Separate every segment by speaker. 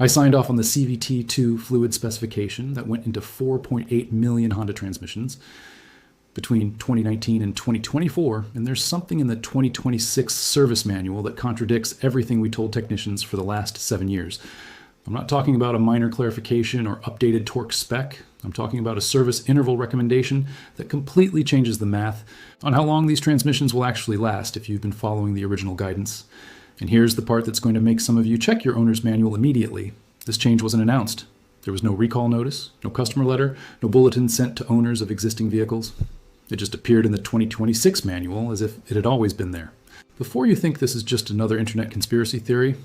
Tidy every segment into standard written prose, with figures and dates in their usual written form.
Speaker 1: I signed off on the CVT2 fluid specification that went into 4.8 million Honda transmissions between 2019 and 2024, and there's something in the 2026 service manual that contradicts everything we told technicians for the last 7 years. I'm not talking about a minor clarification or updated torque spec. I'm talking about a service interval recommendation that completely changes the math on how long these transmissions will actually last if you've been following the original guidance. And here's the part that's going to make some of you check your owner's manual immediately. This change wasn't announced. There was no recall notice, no customer letter, no bulletin sent to owners of existing vehicles. It just appeared in the 2026 manual as if it had always been there. Before you think this is just another internet conspiracy theory,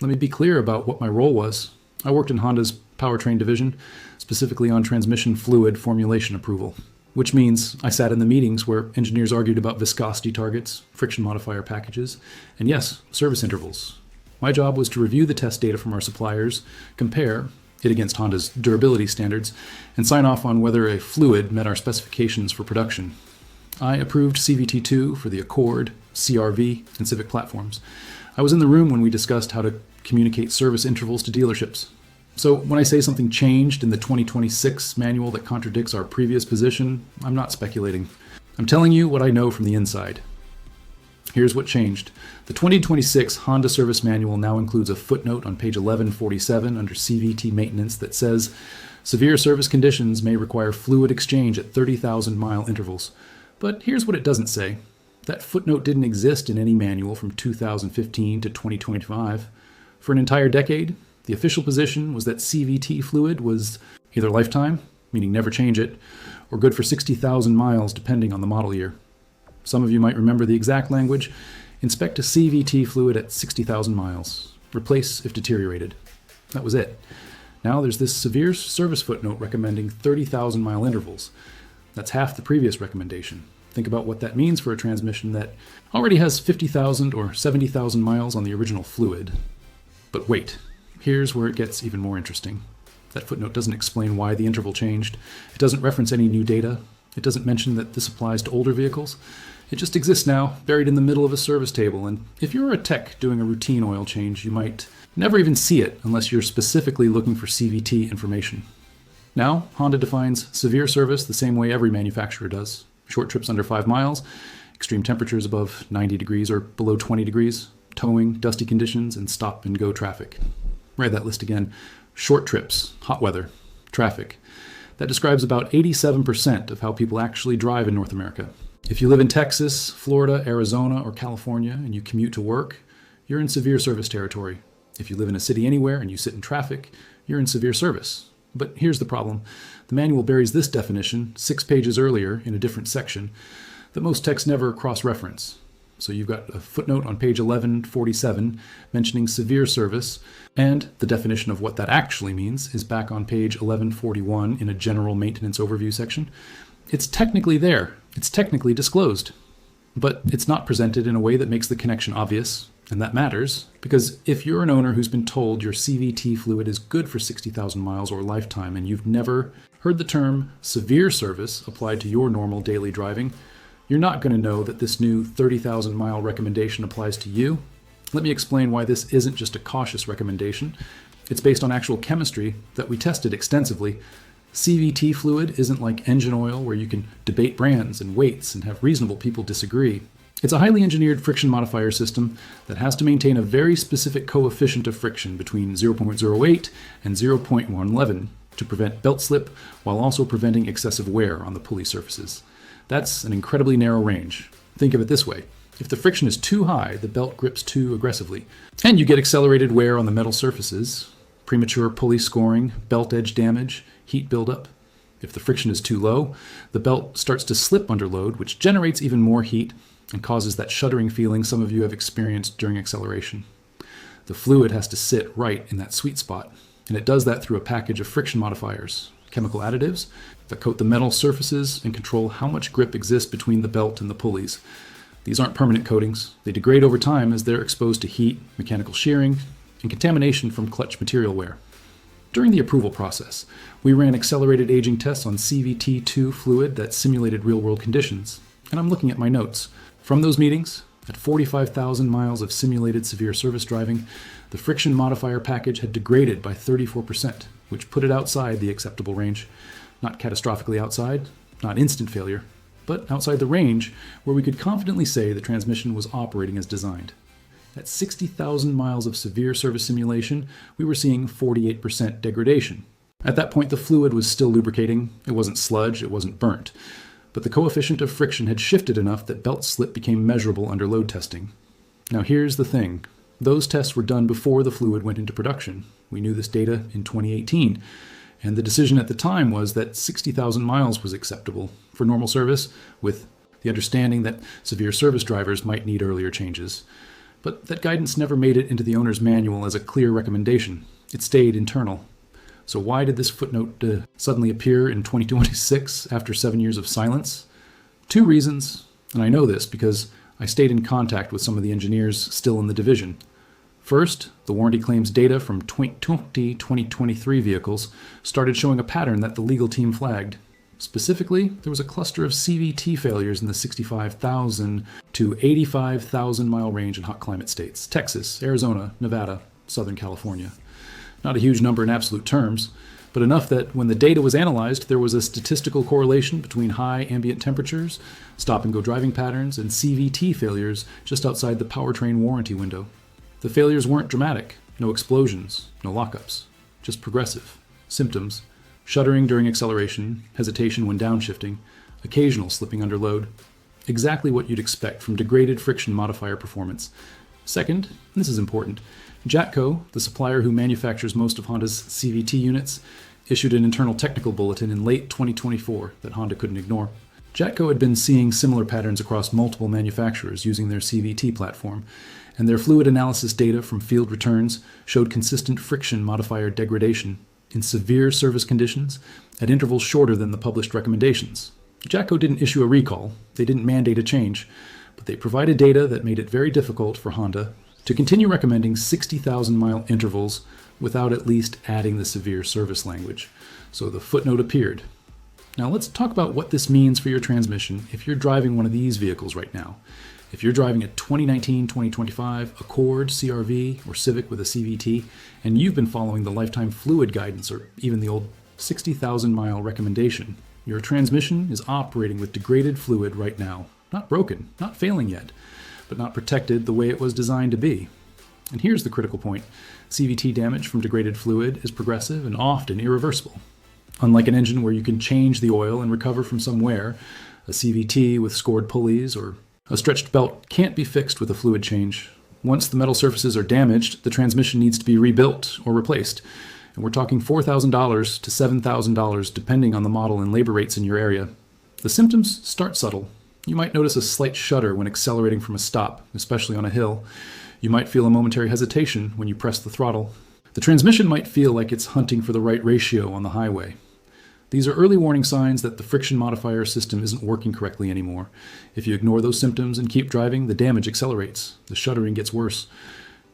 Speaker 1: let me be clear about what my role was. I worked in Honda's powertrain division, specifically on transmission fluid formulation approval, which means I sat in the meetings where engineers argued about viscosity targets, friction modifier packages, and yes, service intervals. My job was to review the test data from our suppliers, compare it against Honda's durability standards, and sign off on whether a fluid met our specifications for production. I approved CVT2 for the Accord, CR-V, and Civic platforms. I was in the room when we discussed how to communicate service intervals to dealerships. So when I say something changed in the 2026 manual that contradicts our previous position, I'm not speculating. I'm telling you what I know from the inside. Here's what changed. The 2026 Honda Service Manual now includes a footnote on page 1147 under CVT maintenance that says, severe service conditions may require fluid exchange at 30,000 mile intervals. But here's what it doesn't say. That footnote didn't exist in any manual from 2015 to 2025. For an entire decade, the official position was that CVT fluid was either lifetime, meaning never change it, or good for 60,000 miles depending on the model year. Some of you might remember the exact language. Inspect a CVT fluid at 60,000 miles. Replace if deteriorated. That was it. Now there's this severe service footnote recommending 30,000 mile intervals. That's half the previous recommendation. Think about what that means for a transmission that already has 50,000 or 70,000 miles on the original fluid. But wait, here's where it gets even more interesting. That footnote doesn't explain why the interval changed. It doesn't reference any new data. It doesn't mention that this applies to older vehicles. It just exists now, buried in the middle of a service table, and if you're a tech doing a routine oil change, you might never even see it unless you're specifically looking for CVT information. Now, Honda defines severe service the same way every manufacturer does. Short trips under 5 miles, extreme temperatures above 90 degrees or below 20 degrees, towing, dusty conditions, and stop-and-go traffic. Write that list again. Short trips, hot weather, traffic. That describes about 87% of how people actually drive in North America. If you live in Texas, Florida, Arizona, or California and you commute to work, you're in severe service territory. If you live in a city anywhere and you sit in traffic, you're in severe service. But here's the problem. The manual buries this definition 6 pages earlier in a different section that most techs never cross-reference. So you've got a footnote on page 1147 mentioning severe service, and the definition of what that actually means is back on page 1141 in a general maintenance overview section. It's technically there. It's technically disclosed. But it's not presented in a way that makes the connection obvious, and that matters, because if you're an owner who's been told your CVT fluid is good for 60,000 miles or lifetime, and you've never heard the term severe service applied to your normal daily driving, you're not going to know that this new 30,000 mile recommendation applies to you. Let me explain why this isn't just a cautious recommendation. It's based on actual chemistry that we tested extensively. CVT fluid isn't like engine oil where you can debate brands and weights and have reasonable people disagree. It's a highly engineered friction modifier system that has to maintain a very specific coefficient of friction between 0.08 and 0.111 to prevent belt slip while also preventing excessive wear on the pulley surfaces. That's an incredibly narrow range. Think of it this way. If the friction is too high, the belt grips too aggressively, and you get accelerated wear on the metal surfaces, premature pulley scoring, belt edge damage, heat buildup. If the friction is too low, the belt starts to slip under load, which generates even more heat and causes that shuddering feeling some of you have experienced during acceleration. The fluid has to sit right in that sweet spot, and it does that through a package of friction modifiers, chemical additives that coat the metal surfaces and control how much grip exists between the belt and the pulleys. These aren't permanent coatings. They degrade over time as they're exposed to heat, mechanical shearing, and contamination from clutch material wear. During the approval process, we ran accelerated aging tests on CVT2 fluid that simulated real-world conditions, and I'm looking at my notes. From those meetings, At 45,000 miles of simulated severe service driving, the friction modifier package had degraded by 34%, which put it outside the acceptable range. Not catastrophically outside, not instant failure, but outside the range where we could confidently say the transmission was operating as designed. At 60,000 miles of severe service simulation, we were seeing 48% degradation. At that point, the fluid was still lubricating. It wasn't sludge, it wasn't burnt. But the coefficient of friction had shifted enough that belt slip became measurable under load testing. Now here's the thing. Those tests were done before the fluid went into production. We knew this data in 2018. And the decision at the time was that 60,000 miles was acceptable for normal service, with the understanding that severe service drivers might need earlier changes. But that guidance never made it into the owner's manual as a clear recommendation. It stayed internal. So why did this footnote suddenly appear in 2026 after 7 years of silence? 2 reasons, and I know this because I stayed in contact with some of the engineers still in the division. First, the warranty claims data from 2023 vehicles started showing a pattern that the legal team flagged. Specifically, there was a cluster of CVT failures in the 65,000 to 85,000 mile range in hot climate states: Texas, Arizona, Nevada, Southern California. Not a huge number in absolute terms, but enough that when the data was analyzed, there was a statistical correlation between high ambient temperatures, stop-and-go driving patterns, and CVT failures just outside the powertrain warranty window. The failures weren't dramatic, no explosions, no lockups, just progressive. Symptoms: shuddering during acceleration, hesitation when downshifting, occasional slipping under load. Exactly what you'd expect from degraded friction modifier performance. Second, and this is important, Jatco, the supplier who manufactures most of Honda's CVT units, issued an internal technical bulletin in late 2024 that Honda couldn't ignore. Jatco had been seeing similar patterns across multiple manufacturers using their CVT platform, and their fluid analysis data from field returns showed consistent friction modifier degradation in severe service conditions at intervals shorter than the published recommendations. Jatco didn't issue a recall, they didn't mandate a change, but they provided data that made it very difficult for Honda to continue recommending 60,000 mile intervals without at least adding the severe service language. So the footnote appeared. Now let's talk about what this means for your transmission if you're driving one of these vehicles right now. If you're driving a 2019-2025 Accord CR-V or Civic with a CVT, and you've been following the lifetime fluid guidance or even the old 60,000 mile recommendation, your transmission is operating with degraded fluid right now. Not broken, not failing yet, but not protected the way it was designed to be. And here's the critical point. CVT damage from degraded fluid is progressive and often irreversible. Unlike an engine where you can change the oil and recover from some wear, a CVT with scored pulleys or a stretched belt can't be fixed with a fluid change. Once the metal surfaces are damaged, the transmission needs to be rebuilt or replaced. And we're talking $4,000 to $7,000 depending on the model and labor rates in your area. The symptoms start subtle. You might notice a slight shudder when accelerating from a stop, especially on a hill. You might feel a momentary hesitation when you press the throttle. The transmission might feel like it's hunting for the right ratio on the highway. These are early warning signs that the friction modifier system isn't working correctly anymore. If you ignore those symptoms and keep driving, the damage accelerates. The shuddering gets worse.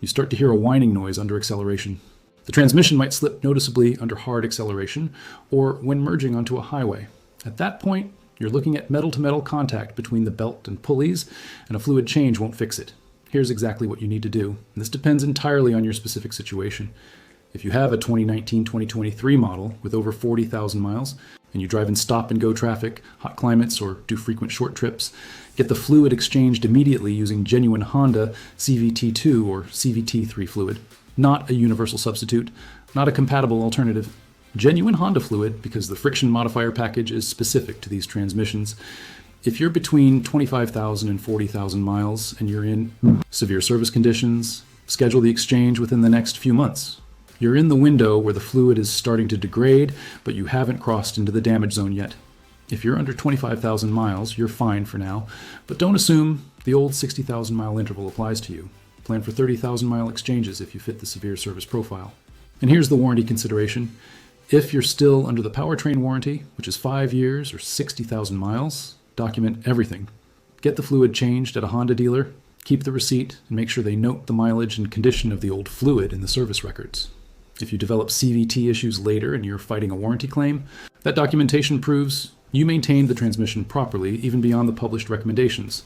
Speaker 1: You start to hear a whining noise under acceleration. The transmission might slip noticeably under hard acceleration or when merging onto a highway. At that point, you're looking at metal-to-metal contact between the belt and pulleys, and a fluid change won't fix it. Here's exactly what you need to do. And this depends entirely on your specific situation. If you have a 2019-2023 model with over 40,000 miles, and you drive in stop-and-go traffic, hot climates, or do frequent short trips, get the fluid exchanged immediately using genuine Honda CVT2 or CVT3 fluid. Not a universal substitute, not a compatible alternative. Genuine Honda fluid because the friction modifier package is specific to these transmissions. If you're between 25,000 and 40,000 miles and you're in severe service conditions, schedule the exchange within the next few months. You're in the window where the fluid is starting to degrade, but you haven't crossed into the damage zone yet. If you're under 25,000 miles, you're fine for now, but don't assume the old 60,000 mile interval applies to you. Plan for 30,000 mile exchanges if you fit the severe service profile. And here's the warranty consideration. If you're still under the powertrain warranty, which is 5 years or 60,000 miles, document everything. Get the fluid changed at a Honda dealer, keep the receipt, and make sure they note the mileage and condition of the old fluid in the service records. If you develop CVT issues later and you're fighting a warranty claim, that documentation proves you maintained the transmission properly even beyond the published recommendations.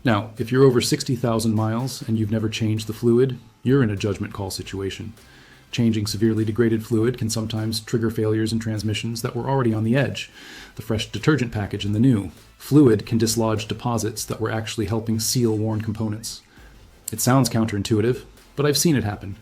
Speaker 1: Now, if you're over 60,000 miles and you've never changed the fluid, you're in a judgment call situation. Changing severely degraded fluid can sometimes trigger failures in transmissions that were already on the edge, the fresh detergent package and the new. Fluid can dislodge deposits that were actually helping seal worn components. It sounds counterintuitive, but I've seen it happen.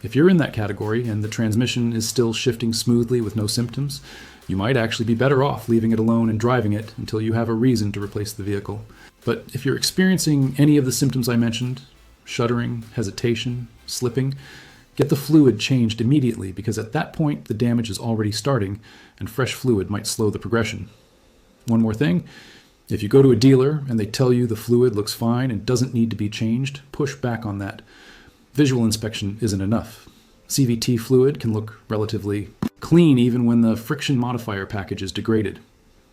Speaker 1: If you're in that category and the transmission is still shifting smoothly with no symptoms, you might actually be better off leaving it alone and driving it until you have a reason to replace the vehicle. But if you're experiencing any of the symptoms I mentioned, shuddering, hesitation, slipping, get the fluid changed immediately, because at that point the damage is already starting and fresh fluid might slow the progression. One more thing, if you go to a dealer and they tell you the fluid looks fine and doesn't need to be changed, push back on that. Visual inspection isn't enough. CVT fluid can look relatively clean even when the friction modifier package is degraded.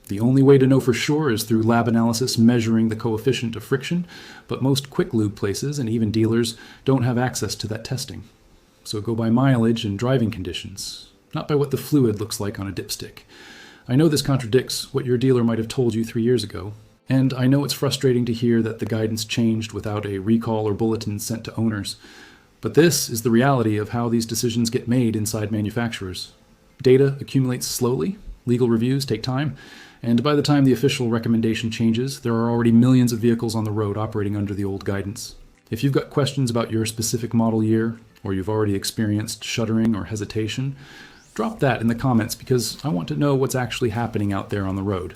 Speaker 1: The only way to know for sure is through lab analysis measuring the coefficient of friction, but most quick lube places and even dealers don't have access to that testing. So go by mileage and driving conditions, not by what the fluid looks like on a dipstick. I know this contradicts what your dealer might have told you 3 years ago, and I know it's frustrating to hear that the guidance changed without a recall or bulletin sent to owners. But this is the reality of how these decisions get made inside manufacturers. Data accumulates slowly, legal reviews take time, and by the time the official recommendation changes, there are already millions of vehicles on the road operating under the old guidance. If you've got questions about your specific model year, or you've already experienced shuddering or hesitation, drop that in the comments, because I want to know what's actually happening out there on the road.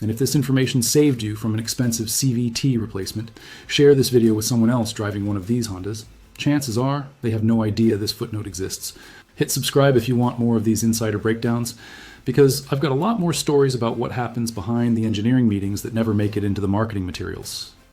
Speaker 1: And if this information saved you from an expensive CVT replacement, share this video with someone else driving one of these Hondas. Chances are they have no idea this footnote exists. Hit subscribe if you want more of these insider breakdowns, because I've got a lot more stories about what happens behind the engineering meetings that never make it into the marketing materials.